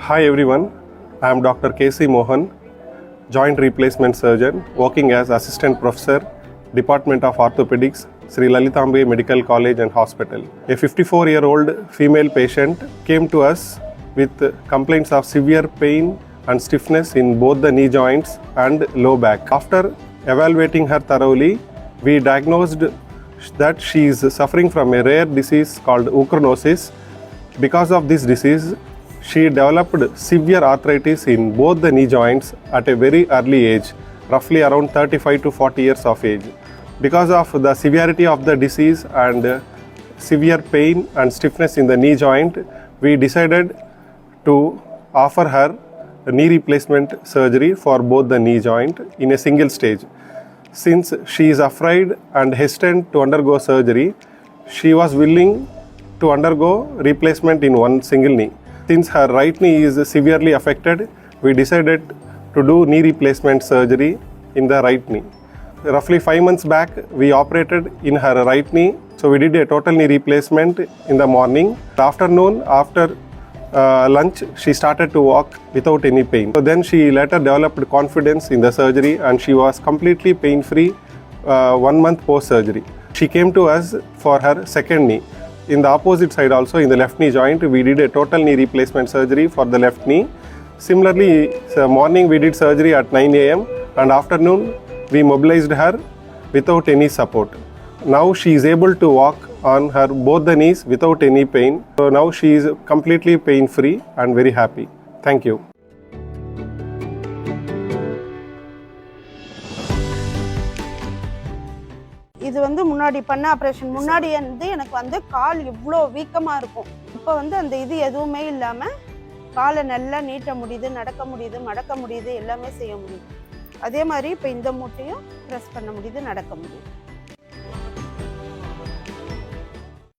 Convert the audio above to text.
Hi everyone, I am Dr. K.C. Mohan, Joint Replacement Surgeon, working as Assistant Professor, Department of Orthopaedics, Sri Lalitambe Medical College and Hospital. A 54-year-old female patient came to us with complaints of severe pain and stiffness in both the knee joints and low back. After evaluating her thoroughly, we diagnosed that she is suffering from a rare disease called uchronosis. Because of this disease, she developed severe arthritis in both the knee joints at a very early age, roughly around 35 to 40 years of age. Because of the severity of the disease and severe pain and stiffness in the knee joint, we decided to offer her a knee replacement surgery for both the knee joint in a single stage. Since she is afraid and hesitant to undergo surgery, she was willing to undergo replacement in one single knee. Since her right knee is severely affected, we decided to do knee replacement surgery in the right knee. Roughly 5 months back, we operated in her right knee. So we did a total knee replacement in the morning. Afternoon, after lunch, she started to walk without any pain. So then she later developed confidence in the surgery and she was completely pain-free 1 month post-surgery. She came to us for her second knee. In the opposite side also, in the left knee joint, we did a total knee replacement surgery for the left knee. Similarly, morning we did surgery at 9 a.m. and afternoon we mobilized her without any support. Now she is able to walk on her both the knees without any pain. So now she is completely pain-free and very happy. Thank you. இது வந்து முன்னாடி பண்ண operation முன்னாடி வந்து எனக்கு வந்து கால் இவ்வளோ வீக்கமாக இருக்கும். இப்போ வந்து அந்த இது எதுவுமே இல்லாமல் காலை நல்லா நீட்ட முடியுது, நடக்க முடியுது, மடக்க முடியுது, எல்லாமே செய்ய முடியுது. அதே மாதிரி இப்போ இந்த மூட்டையும் ப்ரெஸ் பண்ண முடியுது, நடக்க முடியுது.